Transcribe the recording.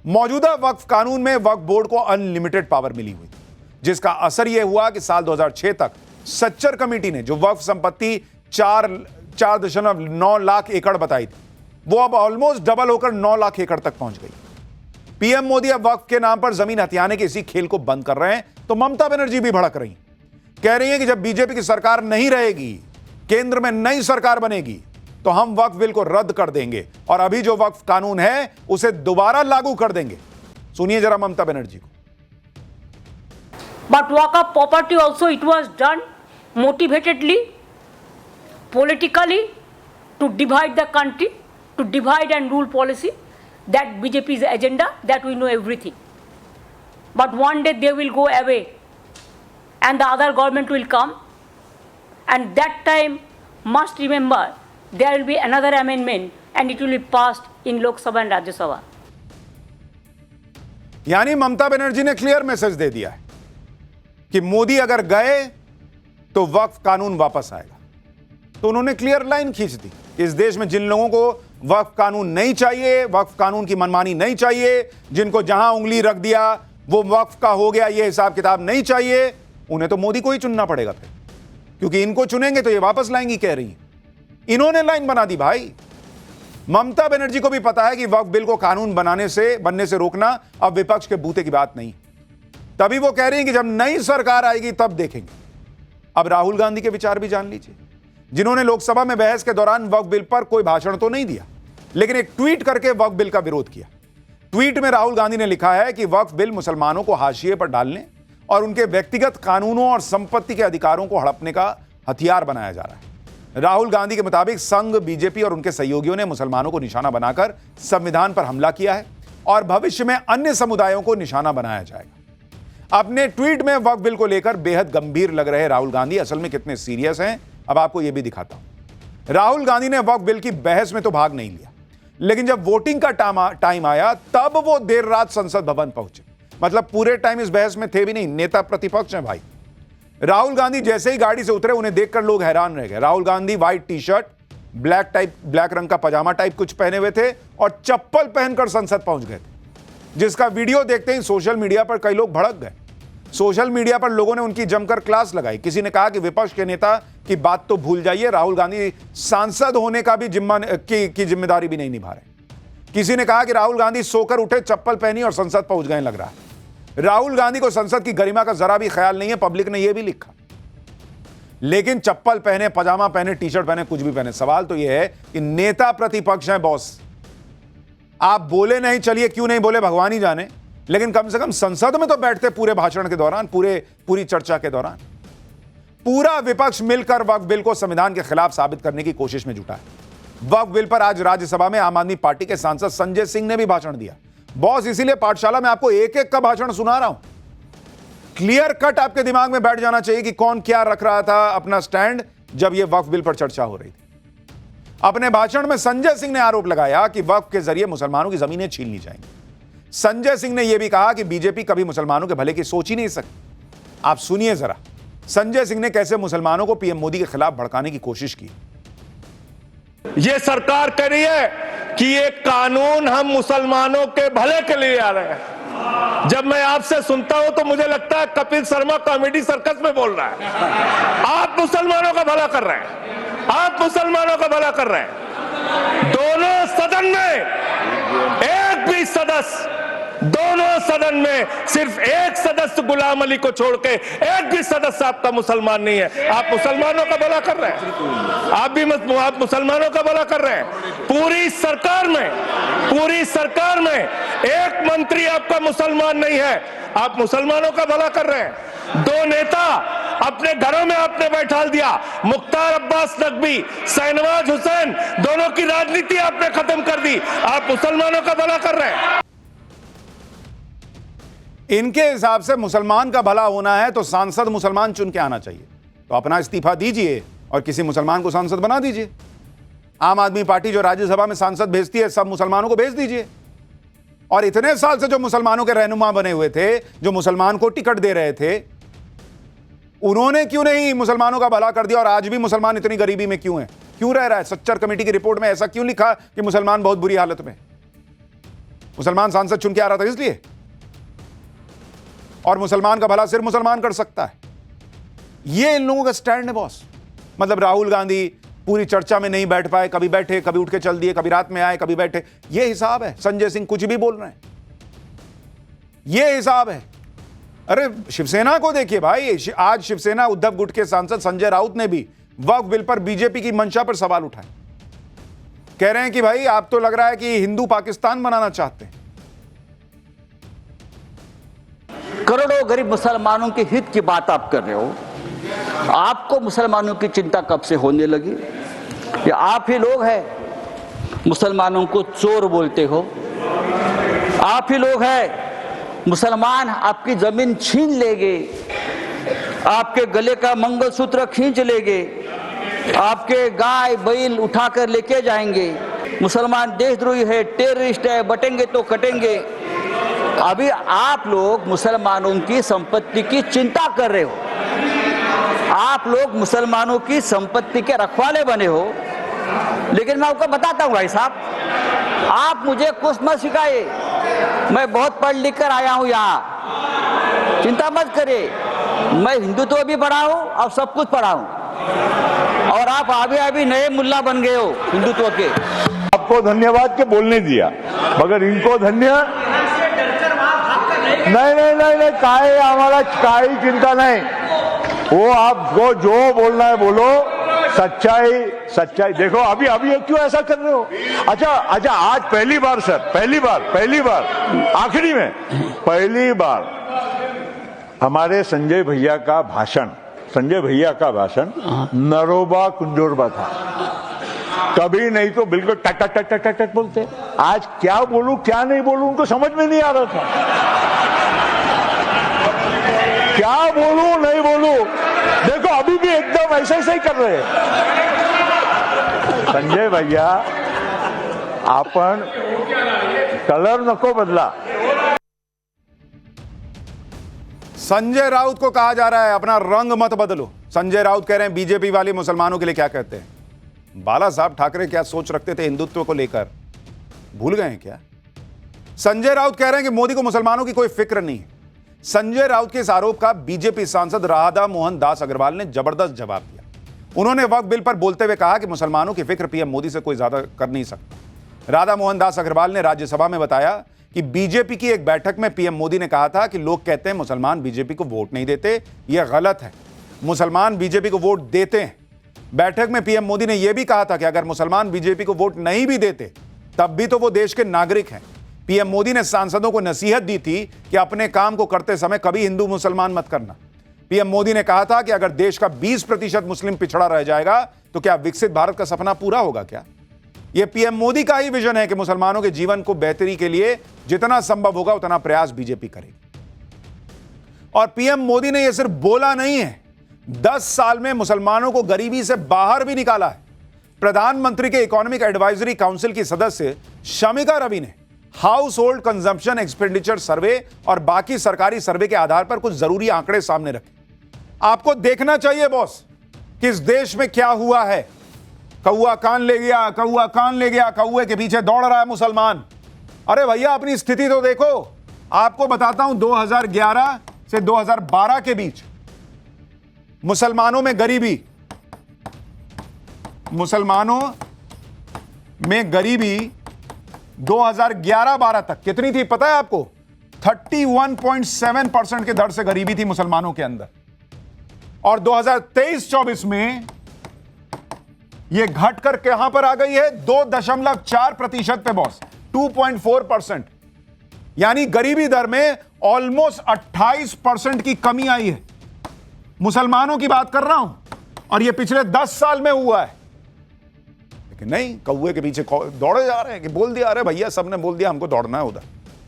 मौजूदा वक्फ कानून में वक्फ बोर्ड को अनलिमिटेड पावर मिली हुई, जिसका असर यह हुआ कि साल 2006 तक सच्चर कमेटी ने जो वक्फ संपत्ति 4.9 लाख एकड़ बताई थी, वो अब ऑलमोस्ट डबल होकर 9 लाख एकड़ तक पहुंच गई। पीएम मोदी अब वक्फ के नाम पर जमीन हथियाने के इसी खेल को बंद कर रहे हैं, तो ममता बनर्जी भी भड़क रही, कह रही है कि जब बीजेपी की सरकार नहीं रहेगी, केंद्र में नई सरकार बनेगी, तो हम वक्फ बिल को रद्द कर देंगे और अभी जो वक्फ कानून है उसे दोबारा लागू कर देंगे। सुनिए जरा ममता बनर्जी को। But Waqf property also it was done motivatedly, politically, to divide the country, to divide and rule policy. That BJP's agenda, that we know everything. But one day they will go away and the other government will come, and that time must remember there will be another amendment and it will be passed in Lok Sabha and Rajya Sabha. यानी ममता बनर्जी ने clear message दे दिया है कि मोदी अगर गए तो वक्फ कानून वापस आएगा। तो उन्होंने क्लियर लाइन खींच दी, इस देश में जिन लोगों को वक्फ कानून नहीं चाहिए, वक्फ कानून की मनमानी नहीं चाहिए, जिनको जहां उंगली रख दिया वो वक्फ का हो गया, ये हिसाब किताब नहीं चाहिए, उन्हें तो मोदी को ही चुनना पड़ेगा फिर, क्योंकि इनको चुनेंगे तो ये वापस लाएंगी, कह रही है। इन्होंने लाइन बना दी भाई। ममता बनर्जी को भी पता है कि वक्फ बिल को कानून बनने से रोकना अब विपक्ष के बूते की बात नहीं, तभी वो कह रही हैं कि जब नई सरकार आएगी तब देखेंगे। अब राहुल गांधी के विचार भी जान लीजिए, जिन्होंने लोकसभा में बहस के दौरान वक्फ बिल पर कोई भाषण तो नहीं दिया, लेकिन एक ट्वीट करके वक्फ बिल का विरोध किया। ट्वीट में राहुल गांधी ने लिखा है कि वक्फ बिल मुसलमानों को हाशिए पर डालने और उनके व्यक्तिगत कानूनों और संपत्ति के अधिकारों को हड़पने का हथियार बनाया जा रहा है। राहुल गांधी के मुताबिक संघ, बीजेपी और उनके सहयोगियों ने मुसलमानों को निशाना बनाकर संविधान पर हमला किया है और भविष्य में अन्य समुदायों को निशाना बनाया जाएगा। अपने ट्वीट में वक्फ बिल को लेकर बेहद गंभीर लग रहे राहुल गांधी असल में कितने सीरियस हैं, अब आपको यह भी दिखाता हूं। राहुल गांधी ने वक्फ बिल की बहस में तो भाग नहीं लिया, लेकिन जब वोटिंग का टाइम आया तब वो देर रात संसद भवन पहुंचे। मतलब पूरे टाइम इस बहस में थे भी नहीं, नेता प्रतिपक्ष हैं भाई। राहुल गांधी जैसे ही गाड़ी से उतरे, उन्हें देखकर लोग हैरान रह गए। Rahul Gandhi white T shirt, black रंग का पजामा टाइप कुछ पहने हुए थे और चप्पल पहनकर संसद पहुंच गए थे, जिसका वीडियो देखते ही सोशल मीडिया पर कई लोग भड़क गए। सोशल मीडिया पर लोगों ने उनकी जमकर क्लास लगाई। किसी ने कहा कि विपक्ष के नेता की बात तो भूल जाइए, राहुल गांधी सांसद होने का भी जिम्मेदारी भी नहीं निभा रहे। किसी ने कहा कि राहुल गांधी सोकर उठे, चप्पल पहनी और संसद पहुंच गए लग रहा है। राहुल गांधी को संसद की गरिमा का जरा भी ख्याल नहीं है, पब्लिक ने यह भी लिखा। लेकिन चप्पल पहने, पजामा पहने, टी शर्ट पहने, कुछ भी पहने, सवाल तो यह है कि नेता प्रतिपक्ष हैं बॉस। आप बोले नहीं, चलिए क्यों नहीं बोले भगवान ही जाने, लेकिन कम से कम संसद में तो बैठते पूरे भाषण के दौरान, पूरी चर्चा के दौरान। पूरा विपक्ष मिलकर वक्फ बिल को संविधान के खिलाफ साबित करने की कोशिश में जुटा है। वक्फ बिल पर आज राज्यसभा में आम आदमी पार्टी के सांसद संजय सिंह ने भी भाषण दिया। बॉस, इसीलिए पाठशाला में आपको एक एक का भाषण सुना रहा हूं। क्लियर कट आपके दिमाग में बैठ जाना चाहिए कि कौन क्या रख रहा था अपना स्टैंड जब यह वक्फ बिल पर चर्चा हो रही थी। अपने भाषण में संजय सिंह ने आरोप लगाया कि वक्फ के जरिए मुसलमानों की जमीनें छीन ली जाएंगी। संजय सिंह ने यह भी कहा कि बीजेपी कभी मुसलमानों के भले की सोच ही नहीं सकती। आप सुनिए जरा संजय सिंह ने कैसे मुसलमानों को पीएम मोदी के खिलाफ भड़काने की कोशिश की। ये सरकार कह रही है कि ये कानून हम मुसलमानों के भले के लिए आ रहे हैं। जब मैं आपसे सुनता हूं तो मुझे लगता है कपिल शर्मा कॉमेडी सर्कस में बोल रहा है। आप मुसलमानों का भला कर रहे हैं, आप मुसलमानों का भला कर रहे हैं। दोनों सदन में एक भी सदस्य, दोनों सदन में सिर्फ एक सदस्य गुलाम अली को छोड़ के एक भी सदस्य आपका मुसलमान नहीं है। आप मुसलमानों का भला कर रहे हैं, आप मुसलमानों का भला कर रहे हैं। पूरी सरकार में एक मंत्री आपका मुसलमान नहीं है, आप मुसलमानों का भला कर रहे हैं। दो नेता अपने घरों में आपने बैठा दिया, मुख्तार अब्बास नकवी, शाहनवाज हुसैन, दोनों की राजनीति आपने खत्म कर दी, आप मुसलमानों का भला कर रहे हैं। इनके हिसाब से मुसलमान का भला होना है तो सांसद मुसलमान चुन के आना चाहिए, तो अपना इस्तीफा दीजिए और किसी मुसलमान को सांसद बना दीजिए। आम आदमी पार्टी जो राज्यसभा में सांसद भेजती है, सब मुसलमानों को भेज दीजिए। और इतने साल से जो मुसलमानों के रहनुमा बने हुए थे, जो मुसलमान को टिकट दे रहे थे, उन्होंने क्यों नहीं मुसलमानों का भला कर दिया? और आज भी मुसलमान इतनी गरीबी में क्यों है, क्यों रह रहा है? सच्चर कमेटी की रिपोर्ट में ऐसा क्यों लिखा कि मुसलमान बहुत बुरी हालत में? मुसलमान सांसद चुन के आ रहा था इसलिए, और मुसलमान का भला सिर्फ मुसलमान कर सकता है। ये इन लोगों का स्टैंड है बॉस। मतलब राहुल गांधी पूरी चर्चा में नहीं बैठ पाए, कभी बैठे, कभी उठ के चल दिए, कभी रात में आए, कभी बैठे, ये हिसाब है। संजय सिंह कुछ भी बोल रहे हैं, ये हिसाब है। अरे शिवसेना को देखिए भाई, आज शिवसेना उद्धव गुट के सांसद संजय राउत ने भी वक्फ बिल पर बीजेपी की मंशा पर सवाल उठाए। कह रहे हैं कि भाई आप तो लग रहा है कि हिंदू पाकिस्तान बनाना चाहते हैं। करोड़ों गरीब मुसलमानों के हित की बात आप कर रहे हो। आपको मुसलमानों की चिंता कब से होने लगी? या आप ही लोग हैं मुसलमानों को चोर बोलते हो? आप ही लोग हैं मुसलमान आपकी जमीन छीन लेंगे, आपके गले का मंगलसूत्र खींच लेंगे, आपके गाय बैल उठाकर लेके जाएंगे। मुसलमान देशद्रोही है, टेररिस्ट है, बटेंगे तो कटेंगे। अभी आप लोग मुसलमानों की संपत्ति की चिंता कर रहे हो। आप लोग मुसलमानों की संपत्ति के रखवाले बने हो। लेकिन मैं आपको बताता हूं भाई साहब, आप मुझे कुछ मत सिखाइए। मैं बहुत पढ़ लिख कर आया हूं यहाँ, चिंता मत करिए। मैं हिंदुत्व भी पढ़ा हूं और सब कुछ पढ़ा हूं। और आप अभी नए मुल्ला बन गए हो हिंदुत्व के। आपको धन्यवाद के बोलने दिया, मगर इनको धन्य नहीं, काय हमारा काय चिंता नहीं। वो आपको जो बोलना है बोलो, सच्चाई देखो। अभी ये क्यों ऐसा कर रहे हो? अच्छा, आज पहली बार सर, पहली बार आखिरी में पहली बार हमारे संजय भैया का भाषण नरोबा कुंजोरबा था। कभी नहीं तो बिल्कुल टक टक टक टक टक बोलते। आज क्या बोलूं क्या नहीं बोलूं उनको समझ में नहीं आ रहा था। क्या बोलूं नहीं बोलूं, देखो अभी भी एकदम ऐसा ही कर रहे हैं। संजय भैया आपण कलर नको बदला। संजय राउत को कहा जा रहा है अपना रंग मत बदलो। संजय राउत कह रहे हैं बीजेपी वाले मुसलमानों के लिए क्या कहते हैं। बाला साहब ठाकरे क्या सोच रखते थे हिंदुत्व को लेकर, भूल गए हैं क्या? संजय राउत कह रहे हैं कि मोदी को मुसलमानों की कोई फिक्र नहीं है। संजय राउत के इस आरोप का बीजेपी सांसद राधा मोहन दास अग्रवाल ने जबरदस्त जवाब दिया। उन्होंने वक्फ बिल पर बोलते हुए कहा कि मुसलमानों की फिक्र पीएम मोदी से कोई ज्यादा कर नहीं सकता। राधा मोहन दास अग्रवाल ने राज्यसभा में बताया कि बीजेपी की एक बैठक में पीएम मोदी ने कहा था कि लोग कहते हैं मुसलमान बीजेपी को वोट नहीं देते, यह गलत है। मुसलमान बीजेपी को वोट देते हैं। बैठक में पीएम मोदी ने यह भी कहा था कि अगर मुसलमान बीजेपी को वोट नहीं भी देते तब भी तो वो देश के नागरिक हैं। पीएम मोदी ने सांसदों को नसीहत दी थी कि अपने काम को करते समय कभी हिंदू मुसलमान मत करना। पीएम मोदी ने कहा था कि अगर देश का 20% मुस्लिम पिछड़ा रह जाएगा तो क्या विकसित भारत का सपना पूरा होगा क्या? यह पीएम मोदी का ही विजन है कि मुसलमानों के जीवन को बेहतरी के लिए जितना संभव होगा उतना प्रयास बीजेपी करेगी। और पीएम मोदी ने यह सिर्फ बोला नहीं है, 10 साल में मुसलमानों को गरीबी से बाहर भी निकाला है। प्रधानमंत्री के इकोनॉमिक एडवाइजरी काउंसिल की सदस्य शमिका रवि ने हाउस होल्ड कंजम्पशन एक्सपेंडिचर सर्वे और बाकी सरकारी सर्वे के आधार पर कुछ जरूरी आंकड़े सामने रखे। आपको देखना चाहिए बॉस कि इस देश में क्या हुआ है। कौआ कान ले गया, कौआ कान ले गया, कौए के पीछे दौड़ रहा है मुसलमान। अरे भैया अपनी स्थिति तो देखो। आपको बताता हूं 2011 से 2012 के बीच मुसलमानों में गरीबी 2011-12 तक कितनी थी पता है आपको? 31.7% के दर से गरीबी थी मुसलमानों के अंदर। और 2023-24 में यह घटकर कहां पर आ गई है? 2.4% पे बॉस, 2.4%। यानी गरीबी दर में ऑलमोस्ट 28% की कमी आई है। मुसलमानों की बात कर रहा हूं, और यह पिछले 10 साल में हुआ है। लेकिन नहीं, कौए के पीछे दौड़े जा रहे हैं कि बोल दिया, अरे भैया सबने बोल दिया हमको दौड़ना है उधर।